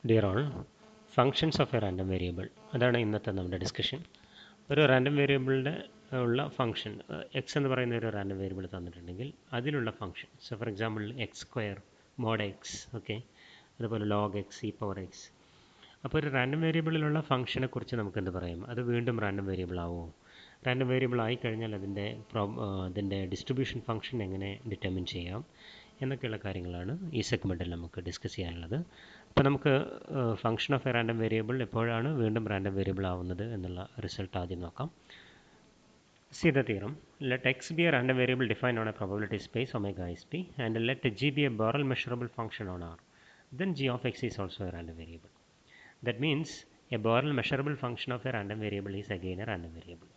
Dear all, functions of a random variable. അതാണ് ഇന്നത്തെ നമ്മുടെ ഡിസ്കഷൻ. ഒരു റാൻഡം വേരിയബിളിൻ്റെ ഉള്ള ഫംഗ്ഷൻ എക്സ് എന്ന് പറയുന്ന ഒരു റാൻഡം വേരിയബിൾ തന്നിട്ടുണ്ടെങ്കിൽ അതിലുള്ള function. So for example X square, mod X, okay, അതുപോലെ log X, E power X. അപ്പോൾ ഒരു റാൻഡം വേരിയബിളിലുള്ള ഫംഗ്ഷനെ കുറിച്ച് നമുക്ക് എന്ത് പറയാം? അത് വീണ്ടും റാൻഡം വേരിയബിൾ ആവുമോ? റാൻഡം വേരിയബിൾ ആയിക്കഴിഞ്ഞാൽ അതിൻ്റെ ഡിസ്ട്രിബ്യൂഷൻ ഫംഗ്ഷൻ എങ്ങനെ ഡിറ്റർമിൻ ചെയ്യാം എന്നൊക്കെയുള്ള കാര്യങ്ങളാണ് ഈ സെഗ്മെൻറ്റിൽ നമുക്ക് ഡിസ്കസ് ചെയ്യാനുള്ളത്. അപ്പോൾ നമുക്ക് function of A random variable എപ്പോഴാണ് വീണ്ടും റാൻഡം വേരിയബിൾ ആവുന്നത് എന്നുള്ള റിസൾട്ട് ആദ്യം നോക്കാം. See the theorem. Let x be a random variable defined on a probability space omega is p, and let g be a Borel measurable function on R. Then g of x is also a random variable. That means a Borel measurable function of a random variable is again a random variable.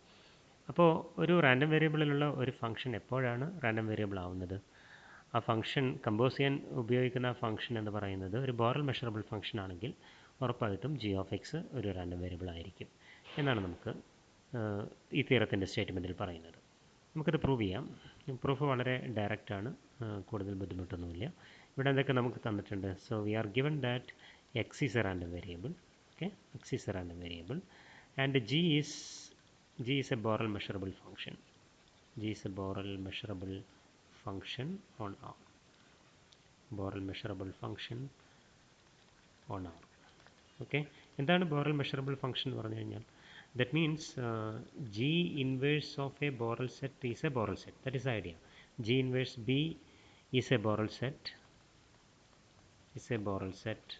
അപ്പോൾ ഒരു random വേരിയബിളിലുള്ള ഒരു function എപ്പോഴാണ് random variable ആവുന്നത്? ആ function compose ചെയ്യാൻ ഉപയോഗിക്കുന്ന ആ function എന്ന് പറയുന്നത് ഒരു ബോറൽ മെഷറബിൾ ഫംഗ്ഷൻ ആണെങ്കിൽ ഉറപ്പായിട്ടും ജി ഓഫ് എക്സ് ഒരു റാൻഡം വേരിയബിൾ ആയിരിക്കും എന്നാണ് നമുക്ക് ഈ തിയറത്തിൻ്റെ സ്റ്റേറ്റ്മെൻറ്റിൽ പറയുന്നത്. നമുക്കത് പ്രൂവ് ചെയ്യാം. പ്രൂഫ് വളരെ ഡയറക്റ്റാണ്, കൂടുതൽ ബുദ്ധിമുട്ടൊന്നുമില്ല. ഇവിടെ എന്തൊക്കെ നമുക്ക് തന്നിട്ടുണ്ട്? So we are given that X is A random variable. Okay, X is A random variable and g is a Borel measurable function. G is a Borel measurable function on R. Borel measurable function on R. Okay, എന്താണ് Borel measurable function എന്ന് പറഞ്ഞു കഴിഞ്ഞാൽ? That means G inverse of a Borel set is a Borel set. That is the idea. G inverse B is a Borel set. Is a Borel set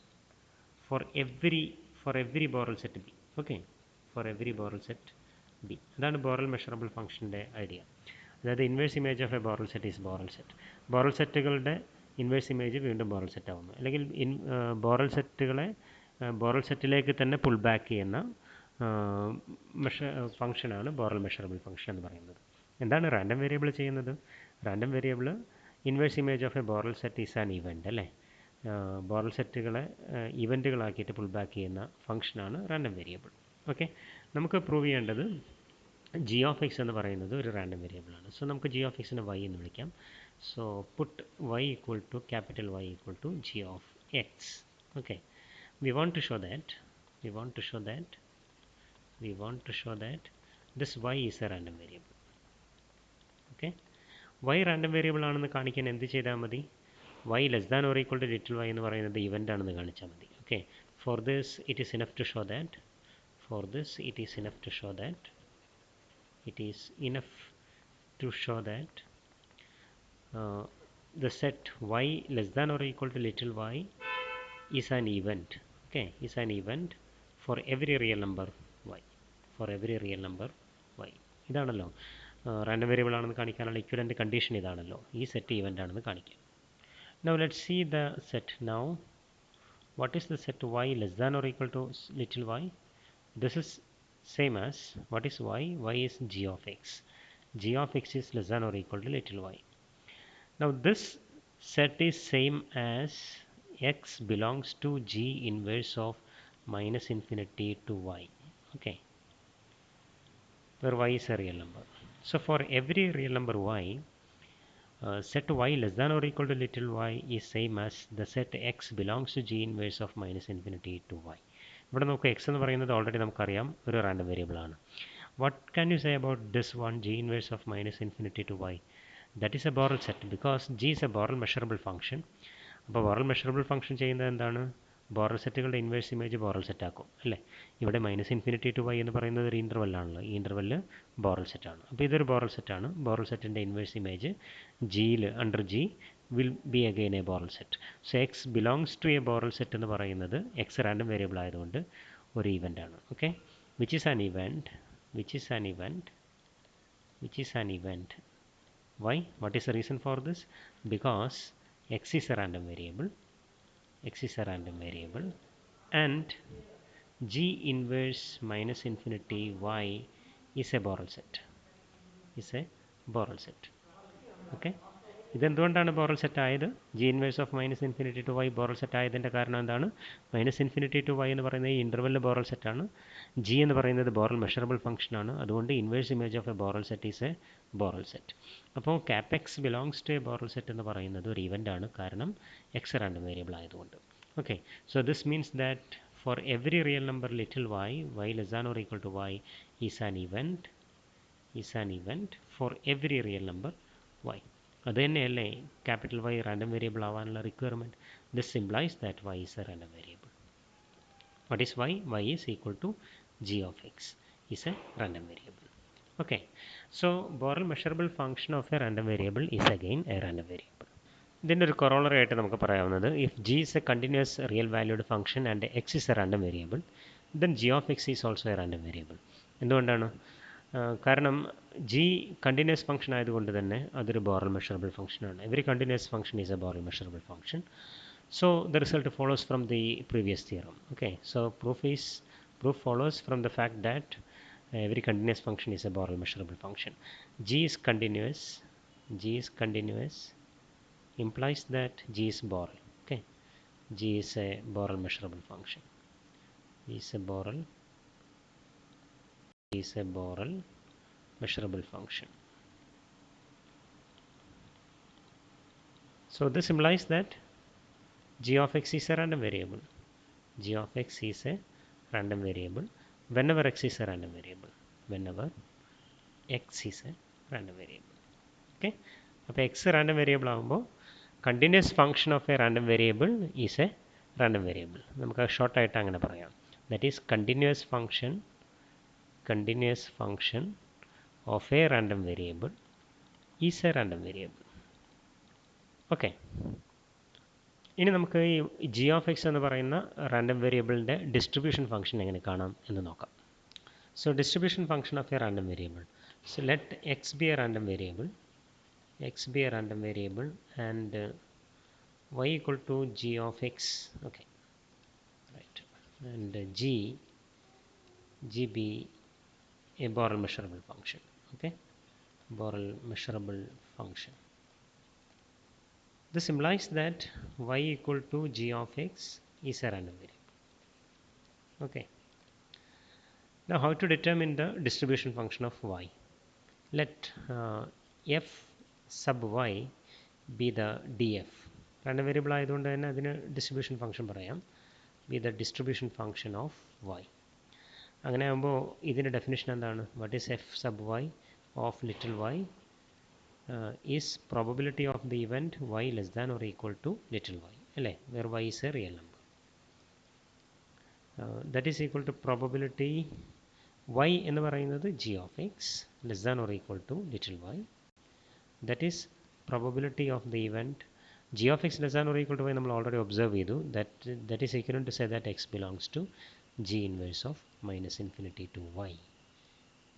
for every Borel set B. Okay, for every Borel set B. അതാണ് Borel measurable ഫംഗ്ഷൻ്റെ idea. അതായത് inverse image of a Borel set is Borel set. Borel സെറ്റുകളുടെ inverse image വീണ്ടും Borel set ആവുന്നു. അല്ലെങ്കിൽ boreal സെറ്റുകളെ boreal സെറ്റിലേക്ക് തന്നെ pull back ചെയ്യുന്ന ഫംഗ്ഷനാണ് ബോറൽ മെഷറബിൾ ഫംഗ്ഷൻ എന്ന് പറയുന്നത്. എന്താണ് റാൻഡം വേരിയബിൾ ചെയ്യുന്നത്? Random variable inverse image of a Borel set is an event അല്ലേ? ബോറൽ സെറ്റുകളെ ഇവൻറ്റുകളാക്കിയിട്ട് പുൾ ബാക്ക് ചെയ്യുന്ന ഫംഗ്ഷനാണ് റാൻഡം വേരിയബിൾ. ഓക്കെ, നമുക്ക് പ്രൂവ് ചെയ്യേണ്ടത് ജി ഓഫ് എക്സ് എന്ന് പറയുന്നത് ഒരു റാൻഡം വേരിയബിളാണ്. സോ നമുക്ക് ജി ഓഫ് എക്സിനെ വൈ എന്ന് വിളിക്കാം. So put y equal to capital y equal to g of x. Okay, we want to show that this y is a random variable. Okay, y random variable ആണെന്ന് കാണിക്കാൻ എന്ത് ചെയ്താൽ മതി? y less than or equal to little y എന്ന് പറയുന്നത് event ആണെന്ന് കാണിച്ചാൽ മതി. Okay, for this it is enough to show that the set y less than or equal to little y is an event. Okay, is an event for every real number y. ഇതാണല്ലോ random variable ആണെന്ന് കാണിക്കാനുള്ള equivalent condition. ഇതാണല്ലോ ഈ set event ആണെന്ന് കാണിക്കാം. Now let's see the set. Now what is the set y less than or equal to little y? This is same as what is y? Y is g of x. G of x is less than or equal to little y. Now this set is same as x belongs to g inverse of minus infinity to y. Okay, where y is a real number. So for every real number y, set y less than or equal to little y is same as the set x belongs to g inverse of minus infinity to y. ഇവിടെ നമുക്ക് x എന്ന് പറയുന്നത് already നമുക്കറിയാം ഒരു random variable ആണ്. What can you say about this one, g inverse of minus infinity to y? That is a Borel set because g is a Borel measurable function. അപ്പോൾ Borel measurable function ചെയ്യുന്നത് എന്താണ്? Borel സെറ്റുകളുടെ inverse image Borel set ആക്കും അല്ലേ? ഇവിടെ minus infinity to y എന്ന് പറയുന്നത് ഒരു ഇൻ്റർവെല്ലാണല്ലോ. ഈ ഇൻ്റർവെല്ല് ബോറൽ സെറ്റാണ്. അപ്പോൾ ഇതൊരു ബോറൽ സെറ്റാണ്. ബോറൽ സെറ്റിൻ്റെ ഇൻവേഴ്സ് ഇമേജ് ജിയിൽ under g will be again a Borel set. So x belongs to a Borel set എന്ന് പറയുന്നത് എക്സ് റാൻഡം വേരിയബിൾ ആയതുകൊണ്ട് ഒരു ഇവൻ്റ് ആണ്. Okay, which is an event. Why? What is the reason for this? Because x is a random variable and g inverse minus infinity y is a Borel set. Okay, ഇതെന്തുകൊണ്ടാണ് Borel set ആയത്? G inverse of minus infinity to Y Borel set ആയതിൻ്റെ കാരണം എന്താണ്? Minus infinity to y എന്ന് പറയുന്നത് ഈ ഇൻ്റർവെല്ലിൽ boreal സെറ്റാണ്. G എന്ന് പറയുന്നത് ബോറൽ മെഷറബിൾ ഫംഗ്ഷനാണ്. അതുകൊണ്ട് inverse image of a Borel set is a Borel set. അപ്പോൾ cap X belongs to a Borel set എന്ന് പറയുന്നത് ഒരു ഇവൻ്റ് ആണ്, കാരണം എക്സ് റാൻഡം വേരിയബിൾ ആയതുകൊണ്ട്. Okay, so this means that for every real number little y less than or equal to y is an event for every real number y. അത് തന്നെയല്ലേ capital Y random variable ആവാനുള്ള requirement. This implies that y is a random variable. What is y? Y is equal to g of x is a random variable. Okay, so Borel measurable function of a random variable is again a random variable. ഇതിൻ്റെ ഒരു corollary ആയിട്ട് നമുക്ക് പറയാവുന്നത് if G is A continuous real valued function and X is A random variable then G of X is also A random variable. എന്തുകൊണ്ടാണ്? കാരണം G continuous function ആയതുകൊണ്ട് തന്നെ അതൊരു ബോറൽ മെഷറബിൾ ഫംഗ്ഷനാണ്. Every continuous function is a boreal measurable function. So the result follows from the previous theorem. Okay, so proof follows from the fact that every continuous function is a Borel measurable function. G is continuous implies that G is Borel. Okay, G is a Borel measurable function. G is a Borel measurable function. So this implies that g of x is a random variable. G of x is a random variable whenever x is a random variable. Whenever x is a random variable. Okay, അപ്പോൾ x random variable ആകുമ്പോൾ continuous function of a random variable is a random variable. നമുക്ക് short ആയിട്ട് അങ്ങനെ പറയാം. That is continuous function of a random variable is a random variable. Okay, ഇനി നമുക്ക് ഈ G of X എന്ന് പറയുന്ന റാൻഡം വേരിയബിളിൻ്റെ ഡിസ്ട്രിബ്യൂഷൻ ഫംഗ്ഷൻ എങ്ങനെ കാണാം എന്ന് നോക്കാം. So distribution function of A random variable. So let X B A random variable and y equal to g of x. Okay, right, and g be a Borel measurable function. Okay, Borel measurable function. This implies that y equal to g of x is a random variable. Okay, now how to determine the distribution function of y? Let f sub y be the df. Random variable ആയതുകൊണ്ട് തന്നെ അതിന് distribution function പറയാം. Be the distribution function of y. അങ്ങനെ ആകുമ്പോൾ ഇതിൻ്റെ definition എന്താണ്? What is F sub Y of little Y is probability of the event y less than or equal to little Y അല്ലേ, where y is a real number. That is equal to probability y എന്ന് പറയുന്നത് g of x less than or equal to little Y. That is probability of the event g of x less than or equal to y നമ്മൾ already observe ചെയ്തു. that is equivalent to say that x belongs to g inverse of minus infinity to y.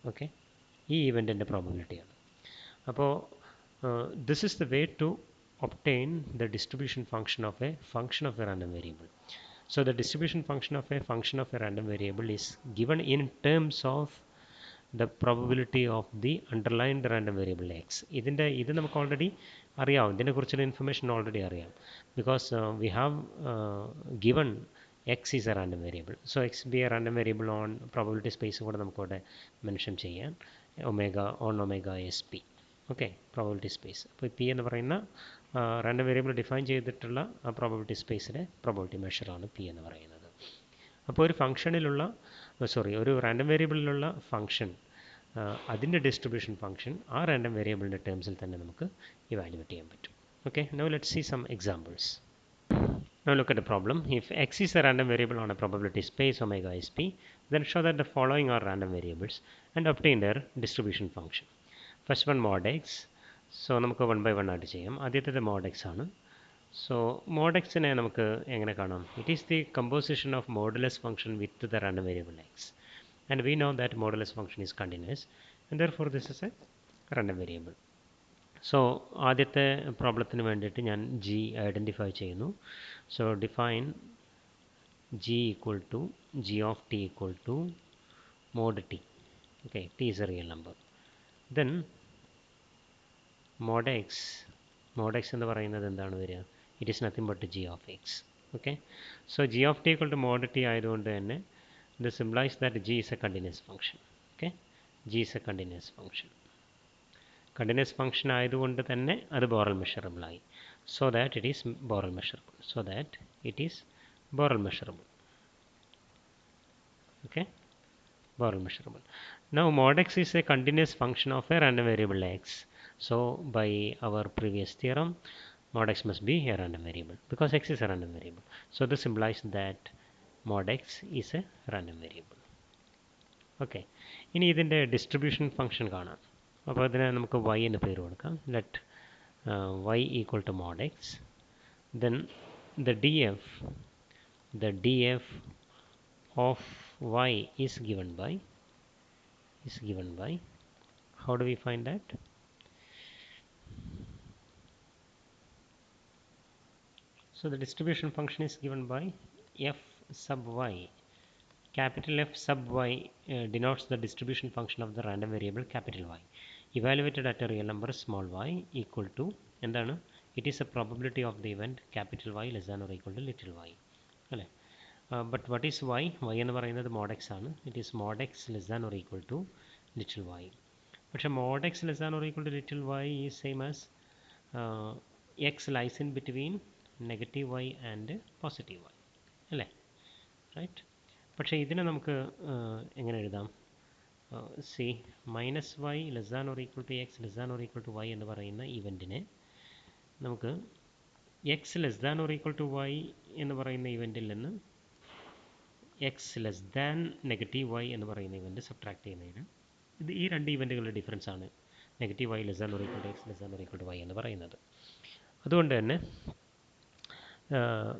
Okay, ഈ ഇവൻറ്റിൻ്റെ പ്രോബബിലിറ്റിയാണ്. അപ്പോൾ this is the way to obtain the distribution function of a random variable. So the distribution function of a random variable is given in terms of the probability of the underlying random variable x. ഇത് നമുക്ക് already അറിയാം, ഇതിനെക്കുറിച്ചുള്ള information already അറിയാം. Because we have given x is a random variable. So x be a random variable on probability space കൂടെ നമുക്കവിടെ mention ചെയ്യാം. omega sp. Okay, probability space. അപ്പോൾ P എന്ന് പറയുന്ന റാൻഡം വേരിയബിൾ ഡിഫൈൻ ചെയ്തിട്ടുള്ള ആ പ്രോബബിലിറ്റി സ്പേസിലെ പ്രോബബിലിറ്റി മെഷറാണ് പി എന്ന് പറയുന്നത്. അപ്പോൾ ഒരു ഫംഗ്ഷനിലുള്ള ഒരു റാൻഡം വേരിയബിളിലുള്ള ഫംഗ്ഷൻ അതിൻ്റെ ഡിസ്ട്രിബ്യൂഷൻ ഫംഗ്ഷൻ ആ റാൻഡം വേരിയബിളിൻ്റെ ടേംസിൽ തന്നെ നമുക്ക് ഇവാലുവേറ്റ് ചെയ്യാൻ പറ്റും. Okay, now let's see some examples. Now look at the problem. If x is a random variable on a probability space omega sp, then show that the following are random variables and obtain their distribution function. First one mod x. So നമുക്ക് 1 by 1 ആയിട്ട് ചെയ്യാം. ആദ്യത്തേത് mod x ആണ്. So mod x-നെ നമുക്ക് എങ്ങനെ കാണാം? It is the composition of modulus function with the random variable x. And we know that modulus function is continuous and therefore this is a random variable. So ആദ്യത്തെ പ്രോബ്ലത്തിന് വേണ്ടിയിട്ട് ഞാൻ g identify ചെയ്യുന്നു. So define g equal to g of t equal to mod t. Okay, t is a real number. Then mod x എന്ന് പറയുന്നത് എന്താണ് വരിക? It is nothing but g of x. Okay, so g of t equal to mod t ആയതുകൊണ്ട് തന്നെ this implies that g is a continuous function. Okay, g is a continuous function. Continuous function ആയതുകൊണ്ട് തന്നെ അത് Borel measurable ആയി. So that it is Borel measurable. Borel measurable. Okay, Borel measurable. Now mod x is a continuous function of a random variable x. So by our previous theorem, mod x must be a random variable because x is a random variable. So this implies that mod x is a random variable. Okay, ഇനി ഇതിൻ്റെ distribution function കാണാം. അപ്പോൾ അതിനെ നമുക്ക് y എന്ന് പേര് കൊടുക്കാം. Let y equal to mod x. Then the df of y is given by how do we find that? So the distribution function is given by f sub y. Capital F sub y denotes the distribution function of the random variable capital Y evaluated at a real number small y equal to എന്താണ്? It is a probability of the event capital Y less than or equal to little y. അല്ലേ? But what is y? Y എന്ന് പറയുന്നത് mod x ആണ്. It is mod x less than or equal to little y. പക്ഷേ mod x less than or equal to little y is same as x lies in between negative y and positive y. അല്ലേ? Right? പക്ഷേ ഇതിനെ നമുക്ക് എങ്ങനെ എഴുതാം? C minus y less than or equal to x less than or equal to y എന്ന് പറയുന്ന ഇവൻറ്റിനെ നമുക്ക് x less than or equal to y എന്ന് പറയുന്ന ഇവൻറ്റിൽ നിന്ന് x less than negative y എന്ന് പറയുന്ന ഇവൻറ്റ് സബ്ട്രാക്ട് ചെയ്യുന്നതിന് ഇത് ഈ രണ്ട് ഇവൻറ്റുകളുടെ ഡിഫറൻസ് ആണ് negative y less than or equal to x less than or equal to y എന്ന് പറയുന്നത്. അതുകൊണ്ട് തന്നെ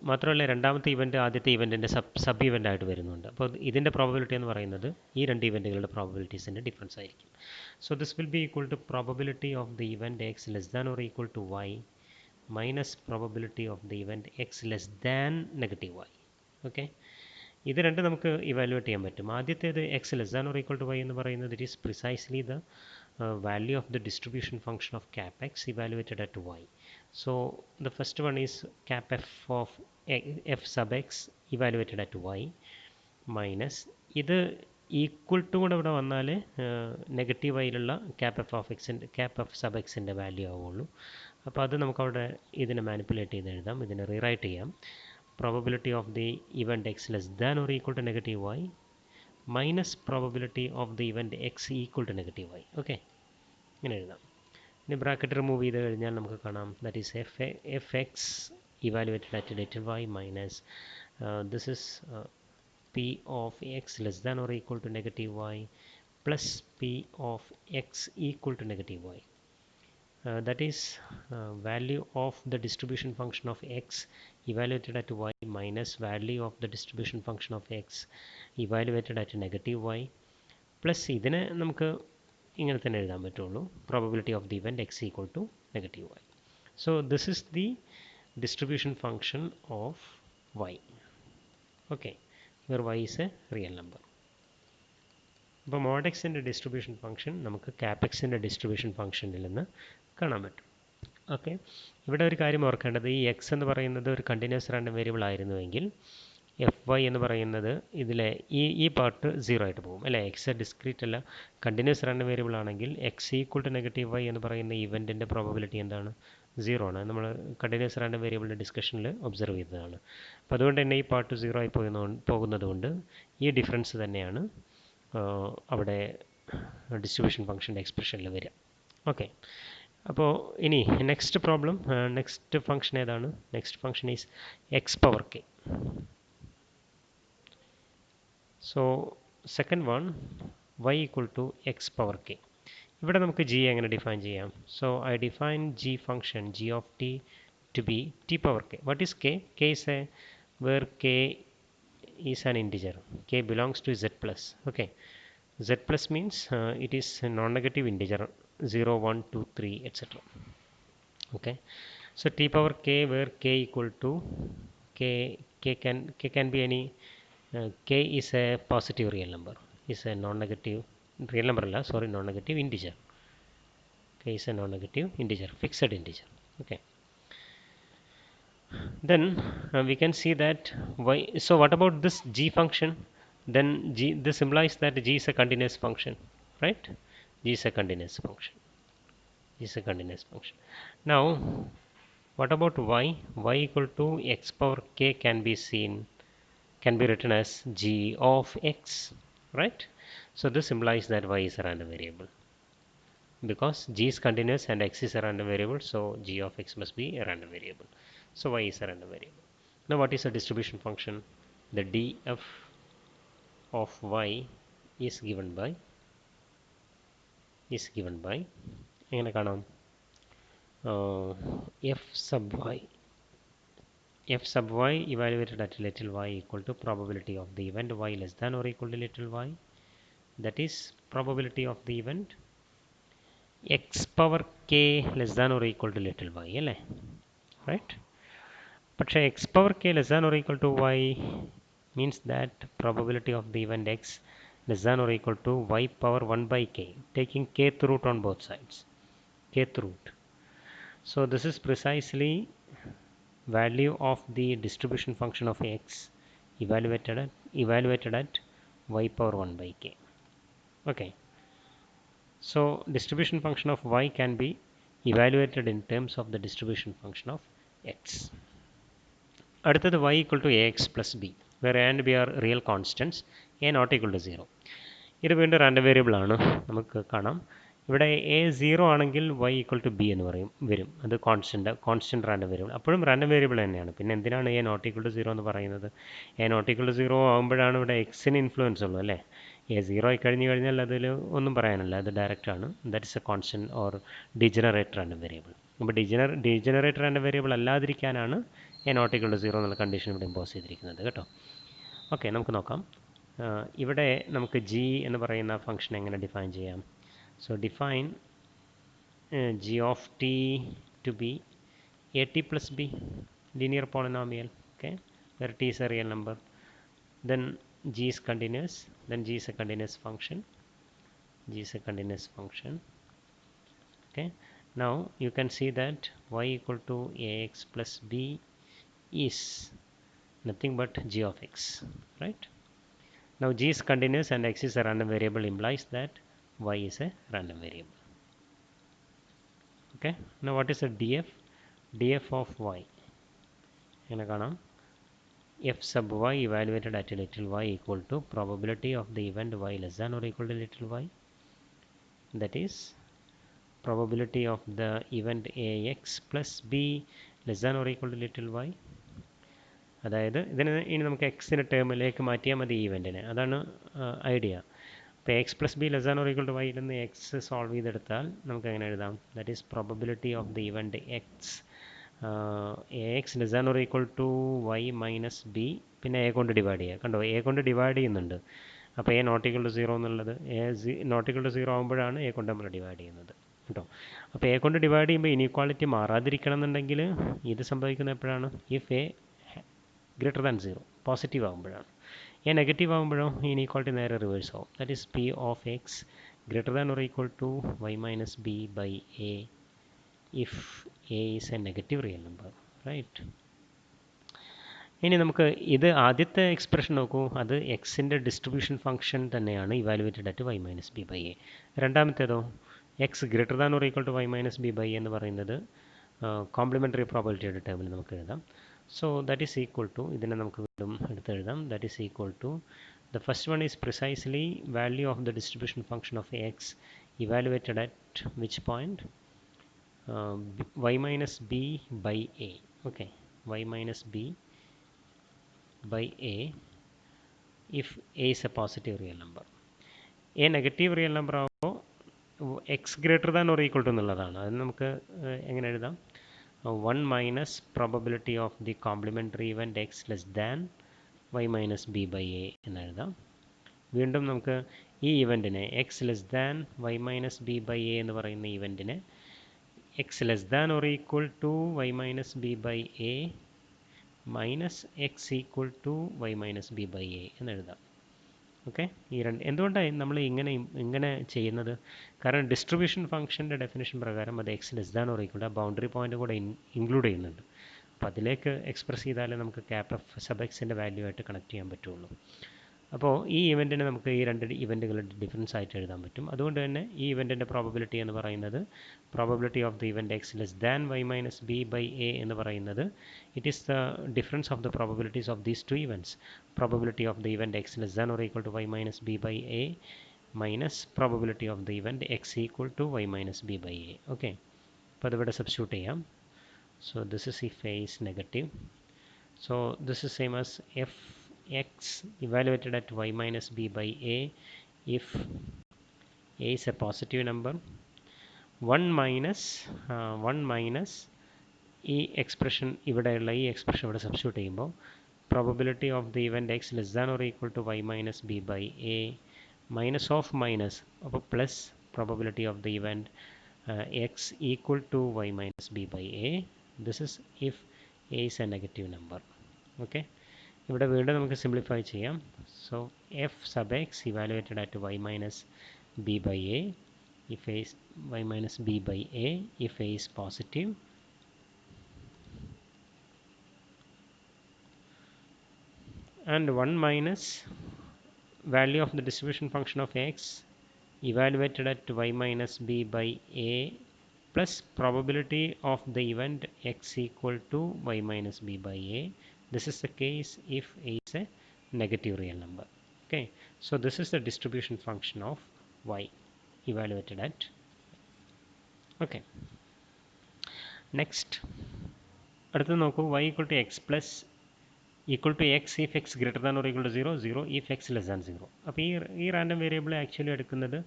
മാത്രമല്ല രണ്ടാമത്തെ ഇവൻറ്റ് ആദ്യത്തെ ഇവൻറ്റിൻ്റെ സബ് ഇവൻ്റ് ആയിട്ട് വരുന്നുണ്ട്. അപ്പോൾ ഇതിൻ്റെ പ്രോബബിലിറ്റി എന്ന് പറയുന്നത് ഈ രണ്ട് ഇവൻറ്റുകളുടെ പ്രോബബിലിറ്റീസിൻ്റെ ഡിഫറൻസ് ആയിരിക്കും. So this will be equal to probability of the event x less than or equal to y minus probability of the event x less than negative y. Okay, ഇത് രണ്ട് നമുക്ക് ഇവാലുവേറ്റ് ചെയ്യാൻ പറ്റും. ആദ്യത്തേത് x less than or equal to y എന്ന് പറയുന്നത് it is precisely the value of the distribution function of cap x evaluated at y. So the first one is cap f of f sub x evaluated at y minus ഇത് equal to കൂടെ ഇവിടെ വന്നാൽ negative ആയിട്ടുള്ള cap F sub എക്സിൻ്റെ value ആവുള്ളൂ. അപ്പോൾ അത് നമുക്കവിടെ ഇതിനെ മാനിപ്പുലേറ്റ് ചെയ്ത് എഴുതാം, ഇതിനെ റീറൈറ്റ് ചെയ്യാം. Probability of the event x less than or equal to negative y minus probability of the event x equal to negative y. Okay, ഇങ്ങനെ എഴുതാം. ഇനി ബ്രാക്കറ്റ് റിമൂവ് ചെയ്ത് കഴിഞ്ഞാൽ നമുക്ക് കാണാം that is f x evaluated at little y minus this is p of x less than or equal to negative y plus P of x equal to negative y. That is value of the distribution function of x evaluated at y minus value of the distribution function of x evaluated at negative y plus ഇതിനെ നമുക്ക് ഇങ്ങനെ തന്നെ എഴുതാൻ പറ്റുള്ളൂ, probability of the event x equal to negative y. So this is the distribution function of y. Okay, where y is a real number. അപ്പോൾ mod xൻ്റെ distribution function നമുക്ക് cap xൻ്റെ distribution ഫംഗ്ഷനിൽ നിന്ന് കാണാൻ പറ്റും. ഓക്കെ, ഇവിടെ ഒരു കാര്യം ഓർക്കേണ്ടത് ഈ എക്സ് എന്ന് പറയുന്നത് ഒരു കണ്ടിന്യൂസ് റാൻഡം വേരിയബിൾ ആയിരുന്നുവെങ്കിൽ എഫ് വൈ എന്ന് പറയുന്നത് ഇതിലെ ഈ പാർട്ട് സീറോ ആയിട്ട് പോകും അല്ലേ. എക്സ് ഡിസ്ക്രീറ്റ് അല്ല, കണ്ടിന്യൂസ് റാൻഡം വേരിയബിൾ ആണെങ്കിൽ x equal to negative y എന്ന് പറയുന്ന ഇവൻറ്റിൻ്റെ പ്രോബബിലിറ്റി എന്താണ്? സീറോ ആണ്. നമ്മൾ കണ്ടിന്യൂസ് റാൻഡം വേരിയബിളിൻ്റെ ഡിസ്കഷനിൽ ഒബ്സർവ് ചെയ്തതാണ്. അപ്പോൾ അതുകൊണ്ട് തന്നെ ഈ പാർട്ട് സീറോ ആയി പോകുന്നത് കൊണ്ട് ഈ ഡിഫറൻസ് തന്നെയാണ് അവിടെ ഡിസ്ട്രിബ്യൂഷൻ ഫംഗ്ഷൻ്റെ എക്സ്പ്രഷനിൽ വരിക. ഓക്കെ, അപ്പോൾ ഇനി നെക്സ്റ്റ് പ്രോബ്ലം, നെക്സ്റ്റ് ഫംഗ്ഷൻ ഏതാണ്? Next function is x power k. So second one y equal to x power k. ഇവിടെ നമുക്ക് ജി എങ്ങനെ ഡിഫൈൻ ചെയ്യാം? So I define g function g of t to be t power k. What is k? K is a where k is an integer. K belongs to z plus. Okay, z plus means it is a non-negative integer 0 1 2 3 etc. Okay, so t power k where k equal to k can be any k is a positive real number, is a non-negative real number alla, sorry, non-negative integer. K is a non-negative integer, fixed integer. Okay, then we can see that y. So what about this g function? Then this implies that g is a continuous function, right? G is a continuous function. G is a continuous function. Now what about y? Y equal to x power k can be seen can be written as g of x, right? So this implies that y is a random variable. Because g is continuous and x is a random variable, so g of x must be a random variable. So y is a random variable. Now what is a distribution function? The df of y is given by എങ്ങനെ കാണാം? f sub y evaluated at little y equal to probability of the event y less than or equal to little y, that is probability of the event x power k less than or equal to little y അല്ലേ, right? പക്ഷേ x power k less than or equal to y means that probability of the event x less than or equal to y power 1 by k, taking kth root on both sides, kth root. So this is precisely value of the distribution function of x evaluated at y power 1 by k. Okay, so distribution function of y can be evaluated in terms of the distribution function of x. അടുത്തത് y equal to ax plus b, where a and b are real constants, a not equal to 0. ഇത് വീണ്ടും random variable ആണ്. നമുക്ക് കാണാം ഇവിടെ A 0 ആണെങ്കിൽ y equal to B എന്ന് വരും. അത് കോൺസ്റ്റൻറ്റ് റാൻഡം വേരിയബിൾ, അപ്പോഴും റാൻഡം വേരിയബിൾ തന്നെയാണ്. പിന്നെ എന്തിനാണ് എ നോട്ട് ഈക്വൽ ടു 0 എന്ന് പറയുന്നത്? എ നോട്ട് ഈക്വൽ ടു 0 ആകുമ്പോഴാണ് ഇവിടെ എക്സിന് ഇൻഫ്ലുവൻസ് ഉള്ളൂ അല്ലേ. എ 0 ആയി കഴിഞ്ഞാൽ അതിൽ ഒന്നും പറയാനില്ല, അത് ഡയറക്റ്റ് ആണ്. That is a constant or degenerate random variable. അപ്പോൾ ഡിജനറേറ്റ് റാൻഡം വേരിയബിൾ അല്ലാതിരിക്കാനാണ് എ നോട്ട് ഈക്വൽ ടു 0 എന്നുള്ള കണ്ടീഷൻ ഇവിടെ ഇമ്പോസ് ചെയ്തിരിക്കുന്നത് കേട്ടോ. ഓക്കെ, നമുക്ക് നോക്കാം. ഇവിടെ നമുക്ക് ജി എന്ന് പറയുന്ന ഫംഗ്ഷൻ എങ്ങനെ ഡിഫൈൻ ചെയ്യാം? So define g of t to be at plus b, linear polynomial, okay, where t is a real number, then g is continuous, then g is a continuous function, okay. Now you can see that y equal to ax plus b is nothing but g of x, right? Now g is continuous and x is a random variable, implies that y is a random variable. Okay, now what is the df of y? എങ്ങനെ കാണാം? f sub y evaluated at little y equal to probability of the event y less than or equal to little y, that is probability of the event ax plus b less than or equal to little y. അതായത് ഇതിന് ഇനി നമുക്ക് എക്സിൻ്റെ ടേമിലേക്ക് മാറ്റിയാൽ മതി ഈ ഇവൻറ്റിനെ, അതാണ് idea. അപ്പോൾ x plus b less than or equal to വൈയിൽ നിന്ന് എക്സ് സോൾവ് ചെയ്തെടുത്താൽ നമുക്ക് എങ്ങനെ എഴുതാം? That is probability of the event x a x less than or equal to y minus b, പിന്നെ എ കൊണ്ട് ഡിവൈഡ് ചെയ്യുക. കണ്ടോ, എ കൊണ്ട് ഡിവൈഡ് ചെയ്യുന്നുണ്ട്. അപ്പോൾ എ നോട്ട് ഈക്വൽ ടു 0 എന്നുള്ളത് എ നോട്ട് ഈക്വൽ ടു 0 ആകുമ്പോഴാണ് എ കൊണ്ട് നമ്മൾ ഡിവൈഡ് ചെയ്യുന്നത് കേട്ടോ. അപ്പോൾ എ കൊണ്ട് ഡിവൈഡ് ചെയ്യുമ്പോൾ ഇനീക്വാളിറ്റി മാറാതിരിക്കണം എന്നുണ്ടെങ്കിൽ ഇത് സംഭവിക്കുന്നത് എപ്പോഴാണ്? If a greater than 0, positive ആകുമ്പോഴാണ്. എ നെഗറ്റീവ് ആകുമ്പോഴോ ഇനീക്വാളിറ്റി നേരെ റിവേഴ്സ് ആവും. That is P of x greater than or equal to y minus b by a if a is a negative real number, right? ഇനി നമുക്ക് ഇത് ആദ്യത്തെ expression നോക്കൂ, അത് എക്സിൻ്റെ ഡിസ്ട്രിബ്യൂഷൻ ഫംഗ്ഷൻ തന്നെയാണ് evaluated at y minus b by a. രണ്ടാമത്തേതോ x greater than or equal to y minus b by a എന്ന് പറയുന്നത് കോംപ്ലിമെൻ്ററി പ്രോബബിലിറ്റിയുടെ ടേമിൽ നമുക്ക് എഴുതാം. So that is equal to, ഇതിനെ നമുക്ക് വീണ്ടും എടുത്തെഴുതാം. that is equal to, the first one is precisely value of the distribution function of x evaluated at which point? Y minus b by a, okay, y minus b by a if a is a positive real number. a negative real number ആകുമ്പോൾ x greater than or equal to എന്നുള്ളതാണ്. അത് നമുക്ക് എങ്ങനെ എഴുതാം? 1 minus probability of the complementary event x less than y minus b by a എന്ന് എഴുതാം. വീണ്ടും നമുക്ക് ഈ ഇവൻറ്റിനെ x less than y minus b by a എന്ന് പറയുന്ന ഇവൻറ്റിനെ x less than or equal to y minus b by a minus x equal to y minus b by a എന്ന് എഴുതാം. Okay, ഈ രണ്ട് എന്തുകൊണ്ടാണ് നമ്മൾ ഇങ്ങനെ ചെയ്യുന്നത്? കാരണം ഡിസ്ട്രിബ്യൂഷൻ ഫംഗ്ഷൻ്റെ ഡെഫിനേഷൻ പ്രകാരം അത് x less than or equal to boundary point കൂടെ ഇൻക്ലൂഡ് ചെയ്യുന്നുണ്ട്. അപ്പോൾ അതിലേക്ക് എക്സ്പ്രസ് ചെയ്താലേ നമുക്ക് ക്യാപ് എഫ് സബ് എക്സിൻ്റെ വാല്യൂ ആയിട്ട് കണക്ട് ചെയ്യാൻ പറ്റുള്ളൂ. അപ്പോൾ ഈ ഇവൻറ്റിനെ നമുക്ക് ഈ രണ്ട് ഇവൻറ്റുകളുടെ ഡിഫറൻസ് ആയിട്ട് എഴുതാൻ പറ്റും. അതുകൊണ്ട് തന്നെ ഈ ഇവൻറ്റിൻ്റെ പ്രോബബിലിറ്റി എന്ന് പറയുന്നത് probability of the event x less than y minus b by a എന്ന് പറയുന്നത് it is the difference of the probabilities of these two events. Probability of the event x less than or equal to y minus b by a minus probability of the event x equal to y minus b by a. Okay, അപ്പോൾ അതിവിടെ substitute ചെയ്യാം. So this is if a is negative. So this is same as f x evaluated at y minus b by a if a is a positive number. 1 minus ഈ expression ഇവിടെയുള്ള ഈ expression ഇവിടെ substitute ചെയ്യുമ്പോൾ probability of the event x less than or equal to y minus b by a minus of minus, അപ്പോൾ plus probability of the event x equal to y minus b by a. This is if a is a negative number. Okay, ഇവിടെ വീണ്ടും നമുക്ക് simplify ചെയ്യാം. So f sub x evaluated at y minus b by a if a is y minus b by a if a is positive, and 1 minus value of the distribution function of x evaluated at y minus b by a plus probability of the event x equal to y minus b by a. This is the case if a is a negative real number. Okay, so this is the distribution function of y evaluated at. Okay, next അടുത്ത് നോക്കൂ, y equal to x plus equal to x if x greater than or equal to 0, 0 if x less than 0. അപ്പോൾ ഈ random variable actually എടുക്കുന്നത്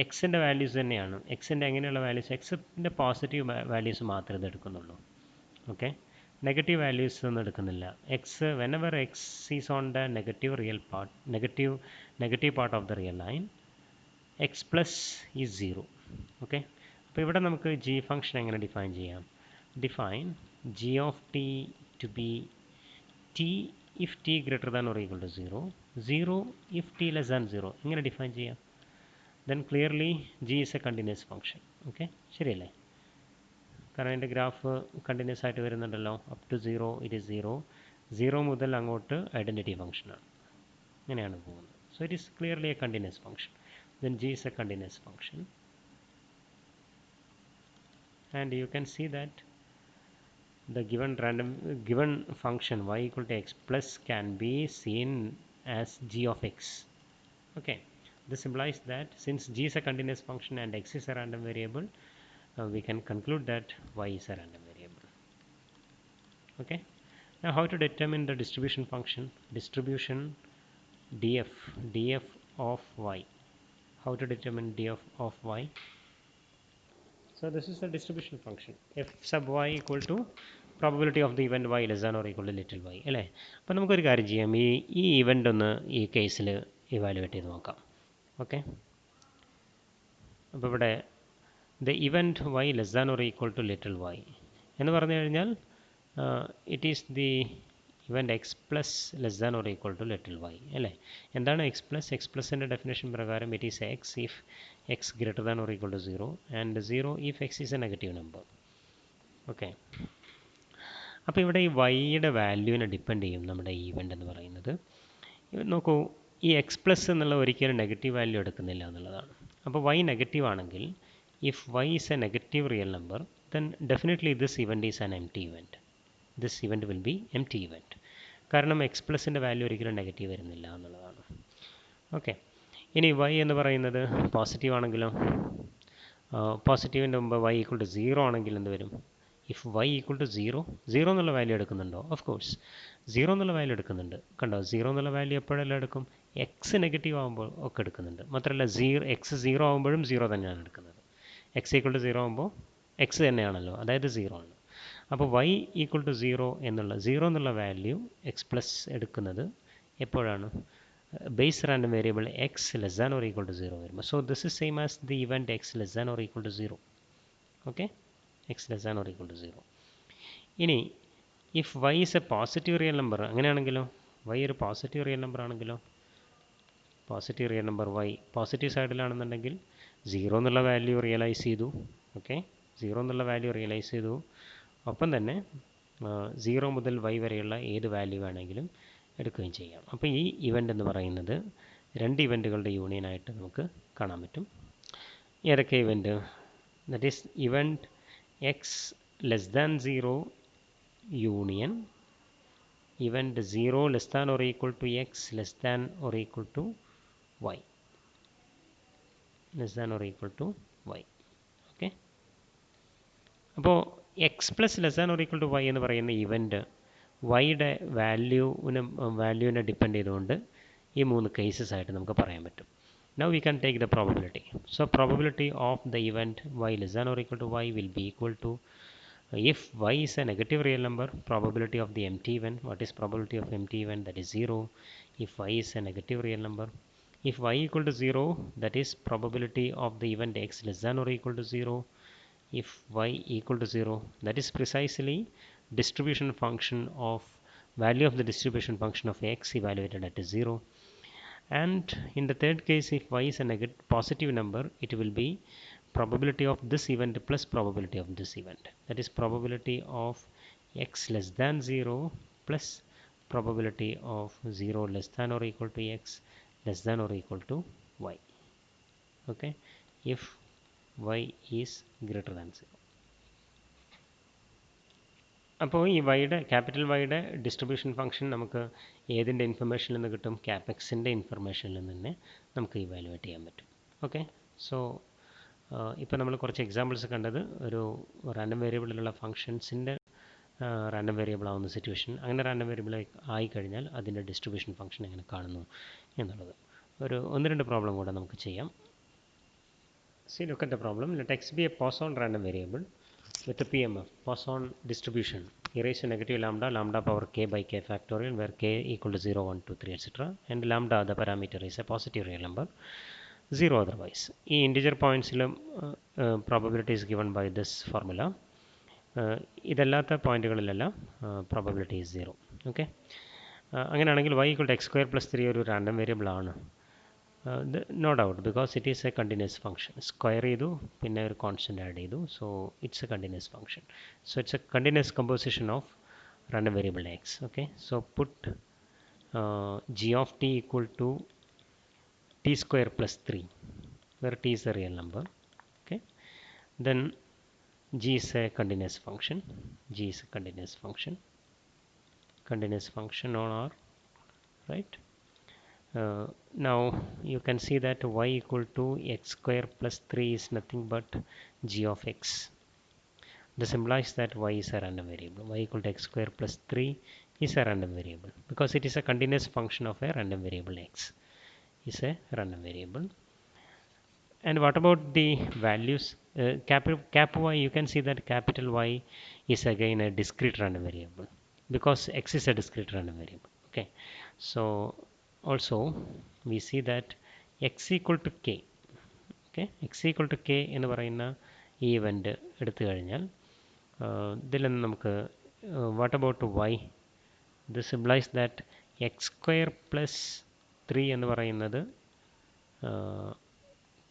എക്സിൻ്റെ values തന്നെയാണ്. എക്സിൻ്റെ എങ്ങനെയുള്ള values, എക്സിൻ്റെ പോസിറ്റീവ് വാല്യൂസ് മാത്രമേ ഇത് എടുക്കുന്നുള്ളൂ. ഓക്കെ, നെഗറ്റീവ് വാല്യൂസ് ഒന്നും എടുക്കുന്നില്ല. X whenever X is on the negative real part, negative part of the real line, X plus is 0. Okay, അപ്പോൾ ഇവിടെ നമുക്ക് ജി ഫംഗ്ഷൻ എങ്ങനെ ഡിഫൈൻ ചെയ്യാം? Define G of t to B t if t greater than or equal to 0, 0 if t less than 0. ഇങ്ങനെ define ചെയ്യാം. Then clearly g is a continuous function. Okay, ശരിയല്ലേ? കാരണം അതിൻ്റെ ഗ്രാഫ് കണ്ടിന്യൂസ് ആയിട്ട് വരുന്നുണ്ടല്ലോ. Up to 0 it is 0, 0 മുതൽ അങ്ങോട്ട് identity ഫംഗ്ഷനാണ്, ഇങ്ങനെയാണ് പോകുന്നത്. So it is clearly A continuous function. Then g is a continuous function, and you can see that the given function y equal to x plus can be seen as g of x. Okay, this implies that since g is a continuous function and x is a random variable, we can conclude that y is a random variable. Okay, now how to determine the distribution function? Distribution df of y. How to determine df of y? So this is the distribution function f sub y equal to probability of the event y less than or equal to little y അല്ലേ. അപ്പോൾ നമുക്കൊരു കാര്യം ചെയ്യാം, ഈ event ഒന്ന് ഈ കേസിൽ evaluate ചെയ്ത് നോക്കാം. ഓക്കെ, അപ്പോൾ ഇവിടെ the event y less than or equal to little y എന്ന് പറഞ്ഞു കഴിഞ്ഞാൽ it is the event x plus less than or equal to little y അല്ലേ. എന്താണ് എക്സ് പ്ലസ്? എക്സ് പ്ലസിൻ്റെ ഡെഫിനേഷൻ പ്രകാരം it is x if x greater than or equal to 0 and 0 if x is a negative number. Okay, അപ്പോൾ ഇവിടെ ഈ വൈയുടെ വാല്യൂവിനെ depend ചെയ്യും നമ്മുടെ ഈ ഇവൻ്റ് എന്ന് പറയുന്നത്. നോക്കൂ, ഈ എക്സ് പ്ലസ് എന്നുള്ള ഒരിക്കലും നെഗറ്റീവ് വാല്യൂ എടുക്കുന്നില്ല എന്നുള്ളതാണ്. അപ്പോൾ വൈ നെഗറ്റീവ് ആണെങ്കിൽ, if y is a negative real number, then definitely this event is an empty event. This event will be empty event. കാരണം എക്സ് പ്ലസിൻ്റെ വാല്യൂ ഒരിക്കലും നെഗറ്റീവ് വരുന്നില്ല എന്നുള്ളതാണ്. ഓക്കെ, ഇനി വൈ എന്ന് പറയുന്നത് പോസിറ്റീവ് ആണെങ്കിലോ, പോസിറ്റീവിൻ്റെ മുമ്പ് വൈ ഈക്വൽ ടു 0 ആണെങ്കിൽ എന്ത് വരും? ഇഫ് വൈ ഈക്വൽ ടു 0, 0 എന്നുള്ള വാല്യൂ എടുക്കുന്നുണ്ടോ? ഓഫ് കോഴ്സ് 0 എന്നുള്ള വാല്യൂ എടുക്കുന്നുണ്ട്. കണ്ടോ, 0 എന്നുള്ള വാല്യൂ എപ്പോഴെല്ലാം എടുക്കും? എക്സ് നെഗറ്റീവ് ആകുമ്പോൾ ഒക്കെ എടുക്കുന്നുണ്ട്. മാത്രമല്ല എക്സ് 0 ആകുമ്പോഴും 0 തന്നെയാണ് എടുക്കുന്നത്. എക്സ് ഈക്വൽ ടു 0 ആകുമ്പോൾ എക്സ് തന്നെയാണല്ലോ, അതായത് 0 ആണ്. അപ്പോൾ വൈ ഈക്വൽ ടു 0 എന്നുള്ള വാല്യൂ എക്സ് പ്ലസ് എടുക്കുന്നത് എപ്പോഴാണ്? Base random variable x less than or equal to 0 വരുമ്പോൾ. So this is same as the event x less than or equal to 0. Okay, x less than or equal to 0. ഇനി if y is a positive real number, അങ്ങനെയാണെങ്കിലോ, y ഒരു positive real number ആണെങ്കിലോ, positive real number y positive സൈഡിലാണെന്നുണ്ടെങ്കിൽ 0 എന്നുള്ള value realise ചെയ്തു. Okay, 0 എന്നുള്ള value realise ചെയ്തു. ഒപ്പം തന്നെ 0 മുതൽ y വരെയുള്ള ഏത് വാല്യൂ വേണമെങ്കിലും എടുക്കുകയും ചെയ്യാം. അപ്പോൾ ഈ ഇവൻ്റ് എന്ന് പറയുന്നത് രണ്ട് ഇവൻറ്റുകളുടെ യൂണിയനായിട്ട് നമുക്ക് കാണാൻ പറ്റും. ഏതൊക്കെ event? That is event x less than 0 union event 0 less than or equal to x less than or equal to y less than or equal to y. Okay, അപ്പോൾ x plus less than or equal to y എന്ന് പറയുന്ന event വൈയുടെ വാല്യൂവിനെ depend ചെയ്തുകൊണ്ട് ഈ മൂന്ന് cases ആയിട്ട് നമുക്ക് പറയാൻ പറ്റും. Now we can take the probability. So probability of the event y less than or equal to y will be equal to, if y is a negative real number, probability of the empty event. What is probability of empty event? That is 0. If y is a negative real number, if y equal to 0, that is probability of the event x less than or equal to 0. If y equal to 0, that is precisely distribution function of value of the distribution function of x evaluated at 0. And in the third case, if y is a positive number, it will be probability of this event plus probability of this event. That is probability of x less than 0 plus probability of 0 less than or equal to x less than or equal to y. Okay, if y is greater than 0. അപ്പോൾ ഈ വൈയുടെ capital വൈയുടെ distribution function നമുക്ക് ഏതിൻ്റെ ഇൻഫർമേഷനിൽ നിന്ന് കിട്ടും? ക്യാപെക്സിൻ്റെ ഇൻഫർമേഷനിൽ നിന്ന് തന്നെ നമുക്ക് ഇവാലുവേറ്റ് ചെയ്യാൻ പറ്റും. ഓക്കെ, സോ ഇപ്പോൾ നമ്മൾ കുറച്ച് എക്സാമ്പിൾസ് കണ്ടത് ഒരു റാൻഡം വേരിയബിളിലുള്ള ഫംഗ്ഷൻസിൻ്റെ റാൻഡം വേരിയബിൾ ആവുന്ന സിറ്റുവേഷൻ, അങ്ങനെ റാൻഡം വേരിയബിൾ ആയിക്കഴിഞ്ഞാൽ അതിൻ്റെ ഡിസ്ട്രിബ്യൂഷൻ ഫംഗ്ഷൻ എങ്ങനെ കാണുന്നു എന്നുള്ളത്. ഒന്ന് രണ്ട് പ്രോബ്ലം കൂടെ നമുക്ക് ചെയ്യാം. See, look at the problem. Let x be a Poisson random variable with a PMF, Poisson distribution, e raised to negative lambda, lambda power k by k factorial, where k equal to 0, 1, 2, 3, etc. And lambda, the parameter, is a positive real number, 0 otherwise. ഈ integer പോയിൻറ്റ്സിലും probability is given by this formula. ഇതല്ലാത്ത പോയിന്റുകളിലെല്ലാം probability is 0. Okay, അങ്ങനെയാണെങ്കിൽ y equal to x square plus 3 ഒരു random variable ആണ്. No doubt, because it is a continuous function. Square ചെയ്തു പിന്നെ ഒരു കോൺസ്റ്റന്റ് ആഡ് ചെയ്തു, so it's a continuous function. So it's a continuous composition of random variable x. Okay, so put g of t equal to t square plus 3, where t is a real number. Okay, then g is a continuous function. G is a continuous function. Continuous function on R, right? Now you can see that y equal to x square plus 3 is nothing but g of x. This implies that y is a random variable. Y equal to x square plus 3 is a random variable because it is a continuous function of a random variable. X is a random variable. And what about the values? Cap y, you can see that capital Y is again a discrete random variable because x is a discrete random variable. Okay, so also we see that x equal to k. Okay, x equal to k എന്ന് പറയുന്ന ഈ event എടുത്തു കഴിഞ്ഞാൽ ഇതിൽ നിന്ന് നമുക്ക് what about y? This implies that x square plus 3 എന്ന് പറയുന്നത്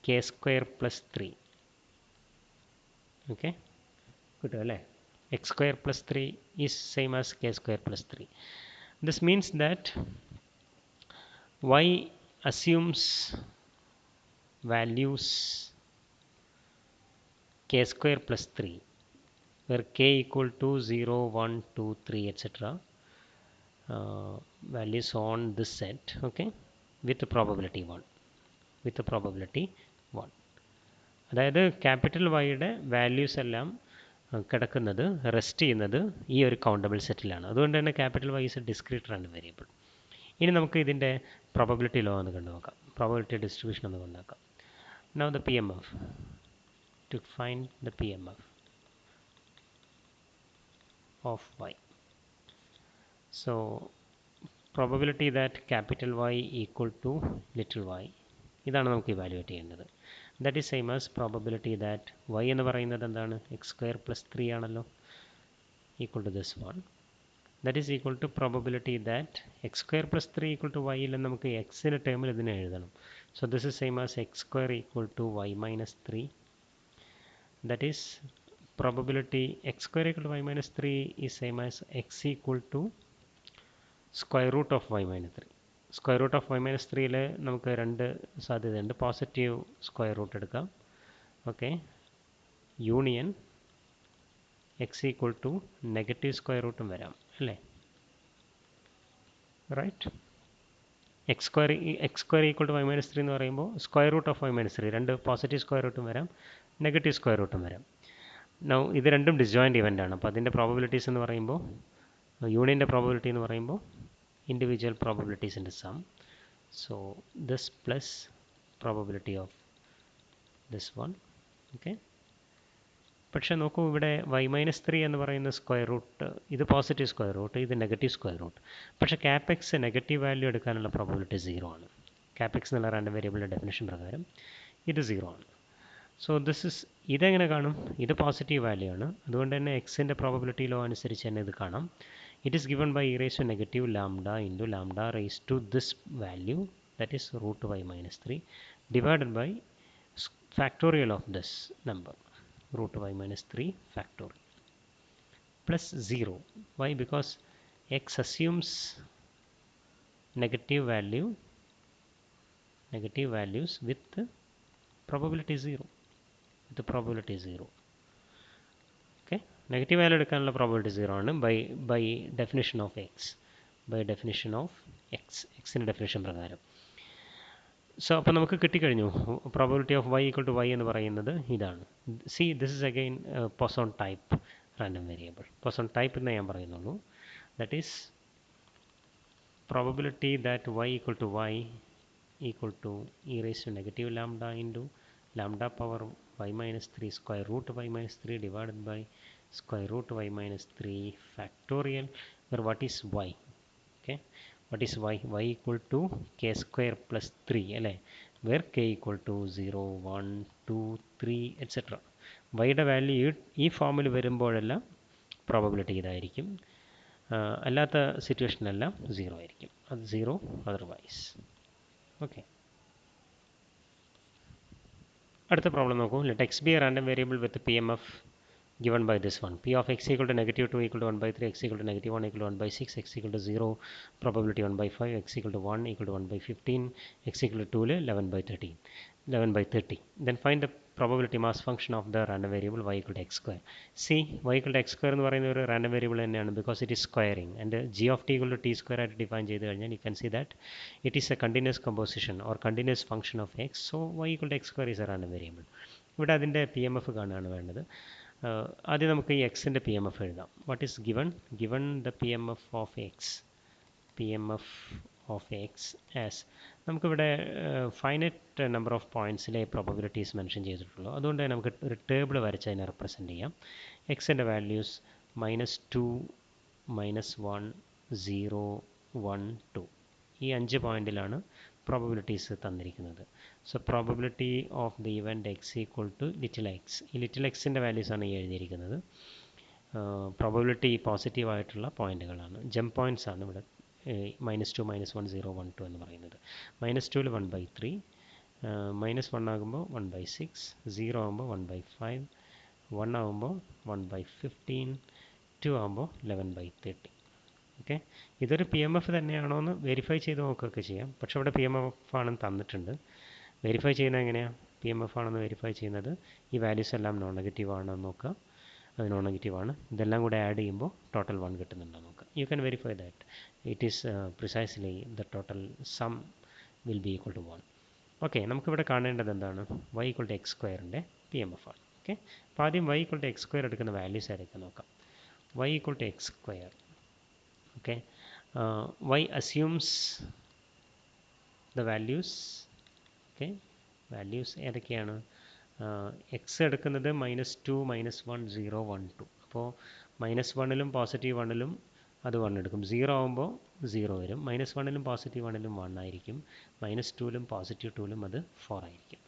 k square plus 3. Okay, കിട്ടും അല്ലേ? x square plus 3 is same as k square plus 3. This means that y assumes values k square plus 3, where k equal to 0, 1, 2, 3, etc. Values on this set. Okay, with probability 1. With probability 1. അതായത് capital വൈയുടെ values എല്ലാം കിടക്കുന്നത് rest ചെയ്യുന്നത് ഈ ഒരു countable സെറ്റിലാണ്. അതുകൊണ്ട് തന്നെ capital y is a discrete random variable. ഇനി നമുക്ക് ഇതിൻ്റെ പ്രോബബിലിറ്റി ലോ ഒന്ന് കണ്ടു നോക്കാം, പ്രോബബിലിറ്റി ഡിസ്ട്രിബ്യൂഷൻ ഒന്ന് കണ്ടാക്കാം. Now the P M F, to find the P M F of y. So probability that capital y equal to little y, ഇതാണ് നമുക്ക് ഇവാലുവേറ്റ് ചെയ്യേണ്ടത്. That is same as probability that y എന്ന് പറയുന്നത് എന്താണ്? x square plus 3 ആണല്ലോ, equal to this one. That is equal to probability that x square plus 3 equal to y ൽ നമുക്ക് x ൻ്റെ ടേമിൽ ഇതിനെ എഴുതണം. So this is same as x square equal to y minus 3. That is probability x square equal to y minus 3 is same as x equal to square root of y minus three. Square root of y minus ത്രീയിൽ നമുക്ക് രണ്ട് സാധ്യതയുണ്ട്. Positive square root എടുക്കാം. Okay, union x equal to negative square റൂട്ടും വരാം അല്ലേ? Right. X square equal to y minus three എന്ന് പറയുമ്പോൾ square root of y minus three, രണ്ട് പോസിറ്റീവ് സ്ക്വയർ റൂട്ടും വരാം, നെഗറ്റീവ് സ്ക്വയർ റൂട്ടും വരാം. നൗ ഇത് രണ്ടും ഡിസ്ജോയിൻ്റ് ഇവൻ്റ് ആണ്. അപ്പോൾ അതിൻ്റെ പ്രോബബിലിറ്റീസ് എന്ന് പറയുമ്പോൾ, യൂണിയൻ്റെ പ്രോബബിലിറ്റി എന്ന് പറയുമ്പോൾ ഇൻഡിവിജ്വൽ പ്രോബബിലിറ്റീസിൻ്റെ sum. So this plus probability of this one. Okay, പക്ഷേ നോക്കൂ, ഇവിടെ വൈ മൈനസ് ത്രീ എന്ന് പറയുന്ന സ്ക്വയർ റൂട്ട്, ഇത് പോസിറ്റീവ് സ്ക്വയർ റൂട്ട്, ഇത് നെഗറ്റീവ് സ്ക്വയർ റൂട്ട്. പക്ഷേ ക്യാപെക്സ് നെഗറ്റീവ് വാല്യൂ എടുക്കാനുള്ള പ്രോബബിലിറ്റി 0 ആണ്. ക്യാപെക്സ് എന്നുള്ള റാൻഡം വേരിയബിളിൻ്റെ ഡെഫിനിഷൻ പ്രകാരം ഇത് 0 ആണ്. സോ ഇതെങ്ങനെ കാണും? ഇത് പോസിറ്റീവ് വാല്യൂ ആണ്. അതുകൊണ്ട് തന്നെ എക്സിൻ്റെ പ്രോബബിലിറ്റി ലോ അനുസരിച്ച് തന്നെ ഇത് കാണാം. It is given by e raise to negative lambda into lambda raise to this value, that is root y minus three, divided by factorial of this number, root y minus 3 factorial, plus 0. Why? Because x assumes negative values with probability 0. Okay, negative value എടുക്കാനുള്ള probability 0 ആണ് by definition of x. Xൻ്റെ definition പ്രകാരം. So അപ്പോൾ നമുക്ക് കിട്ടിക്കഴിഞ്ഞു probability of y equal to y എന്ന് പറയുന്നത് ഇതാണ്. See, this is again Poisson type random variable. Poisson type എന്ന് ഞാൻ പറയുന്നുള്ളൂ. That is probability that y equal to e raise to negative lambda into lambda power y minus three square root y minus three divided by square root y minus three factorial, where what is y? Okay, what is y? Y equal to k square plus 3 അല്ലേ? where k equal to 0, 1, 2, 3 etc. വൈയുടെ value ഈ ഫോമിൽ വരുമ്പോഴെല്ലാം probability ഇതായിരിക്കും. അല്ലാത്ത സിറ്റുവേഷനെല്ലാം 0 ആയിരിക്കും. അത് 0 otherwise. Okay, അടുത്ത പ്രോബ്ലം നോക്കൂ. Let X B A random variable with P M F given by this one. P of x equal to negative 2 equal to 1 by 3, x equal to negative 1 equal to 1 by 6, x equal to 0 probability 1 by 5, x equal to 1 equal to 1 by 15, x equal to 2 11 by 30. Then find the probability mass function of the random variable y equal to x square. See, y equal to x square എന്ന് പറയുന്ന ഒരു random variable തന്നെയാണ്, because it is squaring. And g of t equal to t square ആയിട്ട് define ചെയ്ത് കഴിഞ്ഞാൽ you can see that it is a continuous composition or continuous function of x. So y equal to x square is a random variable. ഇവിടെ അതിൻ്റെ P M F കാണുകയാണ് വേണ്ടത്. ആദ്യം നമുക്ക് ഈ എക്സിൻ്റെ പി എം എഫ് എഴുതാം. What is given the P M F of x as, നമുക്കിവിടെ ഫൈനൈറ്റ് നമ്പർ ഓഫ് പോയിൻറ്റ്സിലെ പ്രോബബിലിറ്റീസ് മെൻഷൻ ചെയ്തിട്ടുള്ളൂ. അതുകൊണ്ട് നമുക്ക് ഒരു ടേബിൾ വരച്ച് അതിനെ റെപ്രസെൻറ്റ് ചെയ്യാം. എക്സിൻ്റെ വാല്യൂസ് -2, -1, 0, 1, 2 ഈ 5 പോയിൻറ്റിലാണ് പ്രോബബിലിറ്റീസ് തന്നിരിക്കുന്നത്. So probability of the event x equal to little x. ഈ ലിറ്റിൽ എക്സിൻ്റെ വാല്യൂസാണ് ഈ എഴുതിയിരിക്കുന്നത്. പ്രോബബിലിറ്റി പോസിറ്റീവ് ആയിട്ടുള്ള പോയിൻറ്റുകളാണ്, ജംപ് പോയിൻറ്റ്സ് ആണ് ഇവിടെ. -2, -1, 0, 1, 2 എന്ന് പറയുന്നത്. -2ൽ 1/3, -1 ആകുമ്പോൾ 1/6, 0 ആകുമ്പോൾ 1/5, 1 ആകുമ്പോൾ 1/15, 2 ആകുമ്പോൾ 11/30. ഓക്കെ, ഇതൊരു പി എം എഫ് തന്നെയാണോ എന്ന് വെരിഫൈ ചെയ്ത് നോക്കുകയൊക്കെ ചെയ്യാം. പക്ഷെ ഇവിടെ പി എം എഫ് ആണെന്ന് തന്നിട്ടുണ്ട്. വെരിഫൈ ചെയ്യുന്നത് എങ്ങനെയാണ്? പി എം എഫ് ആണെന്ന് വെരിഫൈ ചെയ്യുന്നത് ഈ വാല്യൂസ് എല്ലാം നോൺ നെഗറ്റീവ് ആണെന്ന് നോക്കുക. അത് നോൺ നെഗറ്റീവ് ആണ്. ഇതെല്ലാം കൂടെ ആഡ് ചെയ്യുമ്പോൾ ടോട്ടൽ 1 കിട്ടുന്നുണ്ടോ നോക്കുക. You can verify that it is precisely the total sum will be equal to 1. Okay, നമുക്കിവിടെ കാണേണ്ടത് എന്താണ്? y ഈക്വൽ ടു എക്സ് സ്ക്വയറിൻ്റെ പി എം എഫ് ആണ്. ഓക്കെ, അപ്പോൾ ആദ്യം y equal to x square എടുക്കുന്ന വാല്യൂസ് ആയിരിക്കും നോക്കാം. y equal to x square. Okay, y assumes the values. Okay, values ഏതൊക്കെയാണ്? എക്സ് എടുക്കുന്നത് -2, -1, 0, 1, 2. അപ്പോൾ -1ലും പോസിറ്റീവ് 1ലും അത് 1 എടുക്കും. 0 ആകുമ്പോൾ 0 വരും. -1ലും പോസിറ്റീവ് 1ലും 1 ആയിരിക്കും. -2ലും പോസിറ്റീവ് 2ലും അത് 4 ആയിരിക്കും.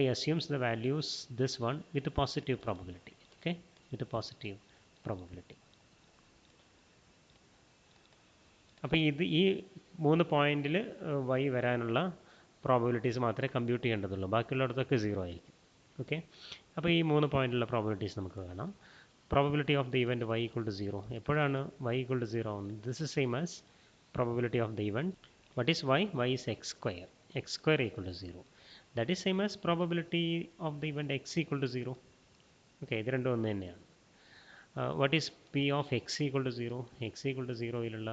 y assumes the values this one with a positive probability. Okay, with a positive probability. അപ്പോൾ ഈ 3 പോയിന്റിൽ y വരാനുള്ള പ്രോബബിലിറ്റീസ് മാത്രമേ കമ്പ്യൂട്ട് ചെയ്യേണ്ടതുള്ളൂ. ബാക്കിയുള്ളിടത്തൊക്കെ 0 ആയിരിക്കും. ഓക്കെ, അപ്പോൾ ഈ 3 പോയിന്റിലുള്ള പ്രോബബിലിറ്റീസ് നമുക്ക് കാണാം. probability of the event y equal to 0. എപ്പോഴാണ് y equal to 0 ആവുന്നത്? This is same as probability of the event. What is y? Y is x square. X square equal to 0. That is same as probability of the event x equal to 0. Okay, ഇത് രണ്ടും ഒന്ന് തന്നെയാണ്. What is p of x equal to 0? X equal to 0 യിലുള്ള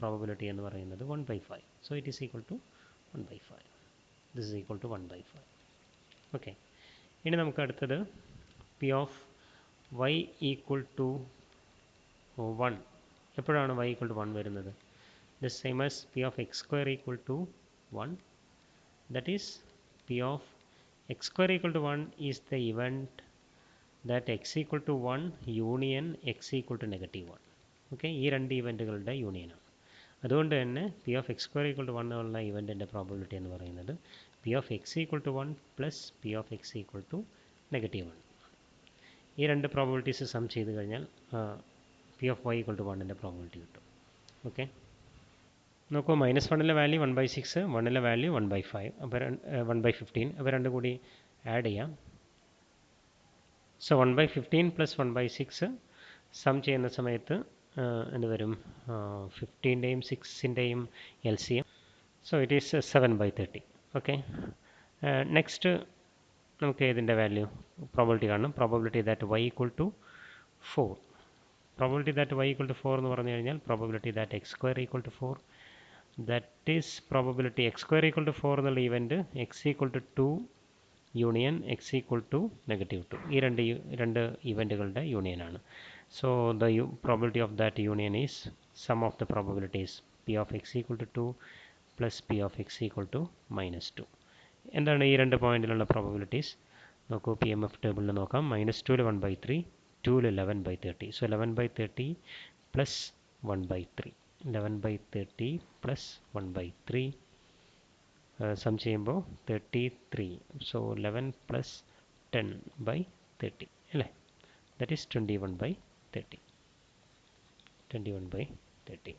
probability എന്ന് പറയുന്നത് 1/5. So it is equal to 1/5. This is equal to 1/5. Okay. ഇനി നമുക്ക് അടുത്തത് p of y equal to 1. എപ്പോഴാണ് y equal to 1 വരുന്നത്? The same as p of x square equal to 1. That is p of x square equal to 1 is the event that x equal to 1 union x equal to -1. Okay, ഈ രണ്ട് ഇവൻറ്റുകളുടെ യൂണിയനാണ്. അതുകൊണ്ട് തന്നെ P of x square equal to 1 ഉള്ള ഇവൻറ്റിൻ്റെ probability എന്ന് പറയുന്നത് P of x equal to 1 plus P of x equal to -1. ഈ രണ്ട് പ്രോബിലിറ്റീസ് സം ചെയ്ത് കഴിഞ്ഞാൽ P of y equal to 1ൻ്റെ പ്രോബിലിറ്റി കിട്ടും. ഓക്കെ, നോക്കൂ, -1ലെ വാല്യൂ 1/6, 1ലെ വാല്യൂ 1/5, അപ്പോൾ 1/15. അപ്പോൾ രണ്ടും കൂടി ആഡ് ചെയ്യാം. സോ 1/15 പ്ലസ് 1/6 സം ചെയ്യുന്ന സമയത്ത് എന്ത് വരും? 15ൻ്റെയും 6ൻ്റെയും LCM. So it is 7/30. Okay, next നമുക്ക് ഇതിൻ്റെ വാല്യൂ പ്രോബിലിറ്റി കാണണം. Probability that y equal to 4. Probability that y equal to 4 എന്ന് പറഞ്ഞു കഴിഞ്ഞാൽ probability that x square equal to 4. That is probability x square equal to 4 എന്നുള്ള event x equal to 2 union x equal to -2. ഈ രണ്ട് ഇവൻറ്റുകളുടെ യൂണിയനാണ്. So the probability of that union is some of the probabilities p of x equal to 2 plus P of x equal to -2. എന്താണ് ഈ രണ്ട് പോയിന്റിലുള്ള probabilities? നോക്കൂ, P M F ടേബിളിൽ നോക്കാം. -2ൽ 1/3, 2ൽ 11/30. സോ 11/30 പ്ലസ് 1/3, 11/30 പ്ലസ് 1/3 സം ചെയ്യുമ്പോൾ 33. സോ 11 പ്ലസ് 10/30 അല്ലേ? That is 21/30. 21/30.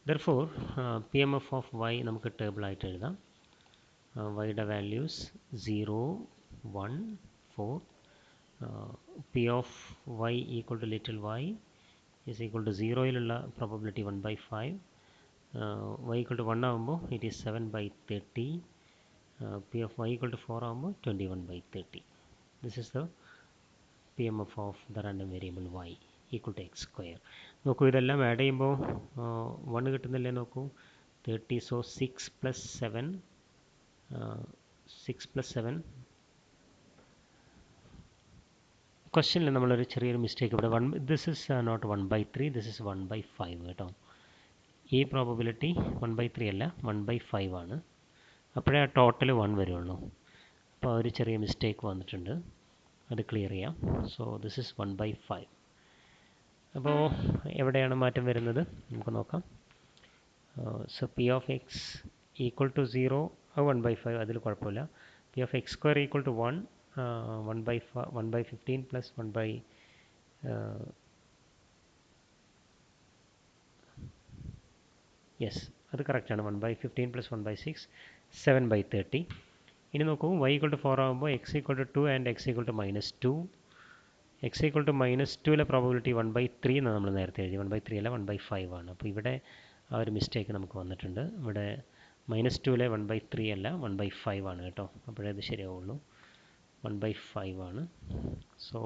Therefore, PMF of y നമുക്ക് ടേബിളായിട്ട് എഴുതാം. വൈയുടെ values 0, 1, 4. P of y equal to little y is equal to 0യിലുള്ള probability 1/5. y equal to 1 ആകുമ്പോൾ it is 7/30. P of y equal to 4 ആകുമ്പോൾ 21/30. This is the PMF of the random variable y equal to x square. നോക്കൂ, ഇതെല്ലാം add ചെയ്യുമ്പോൾ 1 കിട്ടുന്നില്ലേ? നോക്കൂ, 30. So 6 plus 7, 6 plus 7. ക്വസ്റ്റ്യനിൽ നമ്മളൊരു ചെറിയൊരു മിസ്റ്റേക്ക് ഇവിടെ this is not 1/3, this is 1/5 കേട്ടോ. ഈ പ്രോബബിലിറ്റി 1/3 അല്ല, 1/5 ആണ്. അപ്പോഴേ ആ ടോട്ടൽ 1 വരുള്ളൂ. അപ്പോൾ ഒരു ചെറിയ മിസ്റ്റേക്ക് വന്നിട്ടുണ്ട്, അത് ക്ലിയർ ചെയ്യാം. So this is 1/5. അപ്പോൾ എവിടെയാണ് മാറ്റം വരുന്നത് നമുക്ക് നോക്കാം. So p of x equal to 0, 1/5, അതിൽ കുഴപ്പമില്ല. P of x square equal to 1, 1/15 plus 1 yes, അത് കറക്റ്റാണ്. 1/15 പ്ലസ് 1/6, 7/30. ഇനി നോക്കൂ, y ഈക്വൽ ടു 4 ആകുമ്പോൾ x equal to 2 and x equal to -2. X equal to -2ലെ പ്രോബബിലിറ്റി 1/3 എന്ന് നമ്മൾ നേരത്തെ എഴുതി. 1/3 അല്ല, 1/5 ആണ്. അപ്പോൾ ഇവിടെ ആ ഒരു മിസ്റ്റേക്ക് നമുക്ക് വന്നിട്ടുണ്ട്. ഇവിടെ -2ലെ 1/3 അല്ല, 1/5 ആണ് കേട്ടോ. അപ്പോഴേ അത് ശരിയാവുള്ളൂ. 1/5 ആണ്. സോ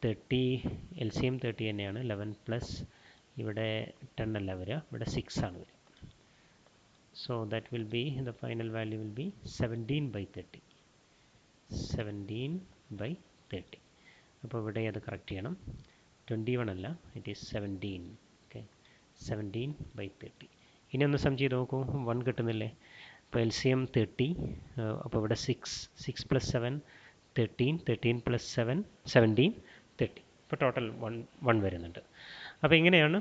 30 LCM 30 തന്നെയാണ്. 11 പ്ലസ് ഇവിടെ 10 അല്ല വരിക, ഇവിടെ 6 ആണ് വരിക. So that will be the final value will be 17/30. 17/30. അപ്പോൾ ഇവിടെ അത് കറക്റ്റ് ചെയ്യണം. 21 അല്ല, ഇറ്റ് ഈസ് 17. ഓക്കെ, 17/30. ഇനി ഒന്ന് സം ചെയ്ത് നോക്കൂ, 1 കിട്ടുന്നില്ലേ? അപ്പോൾ LCM 30, അപ്പോൾ ഇവിടെ 6 പ്ലസ് 7 13, 13 പ്ലസ് 7 17, 30. ഇപ്പോൾ ടോട്ടൽ 1 വരുന്നുണ്ട്. അപ്പോൾ ഇങ്ങനെയാണ്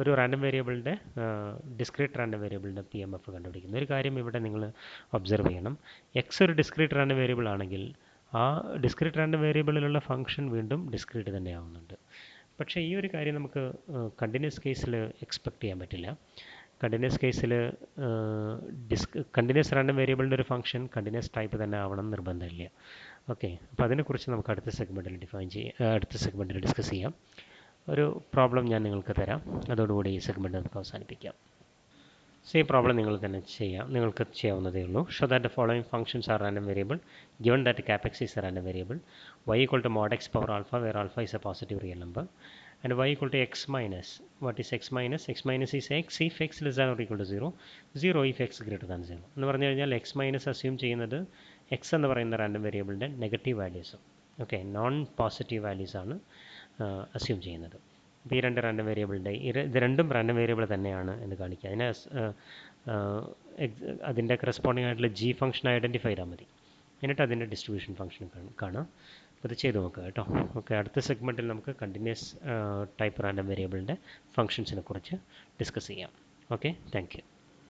ഒരു റാൻഡം വേരിയബിളിൻ്റെ ഡിസ്ക്രീറ്റ് റാൻഡം വേരിയബിളിൻ്റെ PMF കണ്ടുപിടിക്കുന്നത്. ഒരു കാര്യം ഇവിടെ നിങ്ങൾ ഒബ്സർവ് ചെയ്യണം. എക്സ് ഒരു ഡിസ്ക്രീറ്റ് റാൻഡം വേരിയബിൾ ആണെങ്കിൽ ആ ഡിസ്ക്രീറ്റ് റാൻഡം വേരിയബിളിലുള്ള ഫംഗ്ഷൻ വീണ്ടും ഡിസ്ക്രീറ്റ് തന്നെ ആവുന്നുണ്ട്. പക്ഷേ ഈ ഒരു കാര്യം നമുക്ക് കണ്ടിന്യൂസ് കേസിൽ എക്സ്പെക്റ്റ് ചെയ്യാൻ പറ്റില്ല. കണ്ടിന്യൂസ് കേസിൽ കണ്ടിന്യൂസ് റാൻഡം വേരിയബിളിൻ്റെ ഒരു ഫംഗ്ഷൻ കണ്ടിന്യൂസ് ടൈപ്പ് തന്നെ ആവണം നിർബന്ധമില്ല. ഓക്കെ, അപ്പോൾ അതിനെക്കുറിച്ച് നമുക്ക് അടുത്ത സെഗ്മെൻറ്റിൽ അടുത്ത സെഗ്മെൻറ്റിൽ ഡിസ്കസ് ചെയ്യാം. ഒരു പ്രോബ്ലം ഞാൻ നിങ്ങൾക്ക് തരാം, അതോടുകൂടി ഈ സെഗ്മെൻറ്റ് നമുക്ക് അവസാനിപ്പിക്കാം. സെയിം പ്രോബ്ലം നിങ്ങൾക്ക് ചെയ്യാവുന്നതേ ഉള്ളൂ. Show that the following functions R random variable given that cap x is a random variable, y equal to mod x power alpha where alpha is a positive real number, and y equal to x minus. What is x minus? X minus is x if x less than or equal to 0, 0 if x greater than 0. എന്ന് പറഞ്ഞു കഴിഞ്ഞാൽ x minus assume ചെയ്യുന്നത് x എന്ന് പറയുന്ന random വേരിയബിളിൻ്റെ negative വാല്യൂസും okay non positive വാല്യൂസാണ് assume ചെയ്യുന്നത്. അപ്പോൾ ഈ രണ്ട് റാൻഡം വേരിയബിളിൻ്റെ ഇത് രണ്ടും റാൻഡം വേരിയബിൾ തന്നെയാണ് എന്ന് കാണിക്കുക. അതിൻ്റെ കറസ്പോണ്ടിങ് ആയിട്ടുള്ള ജി ഫംഗ്ഷൻ ഐഡൻറ്റിഫൈ ചെയ്താൽ മതി. എന്നിട്ട് അതിൻ്റെ ഡിസ്ട്രിബ്യൂഷൻ ഫംഗ്ഷൻ കാണാം. അപ്പോൾ ഇത് ചെയ്ത് നോക്കുക കേട്ടോ. ഓക്കെ, അടുത്ത സെഗ്മെൻറ്റിൽ നമുക്ക് കണ്ടിന്യൂസ് ടൈപ്പ് റാൻഡം വേരിയബിളിൻ്റെ ഫംഗ്ഷൻസിനെ കുറിച്ച് ഡിസ്കസ് ചെയ്യാം. Okay, thank you.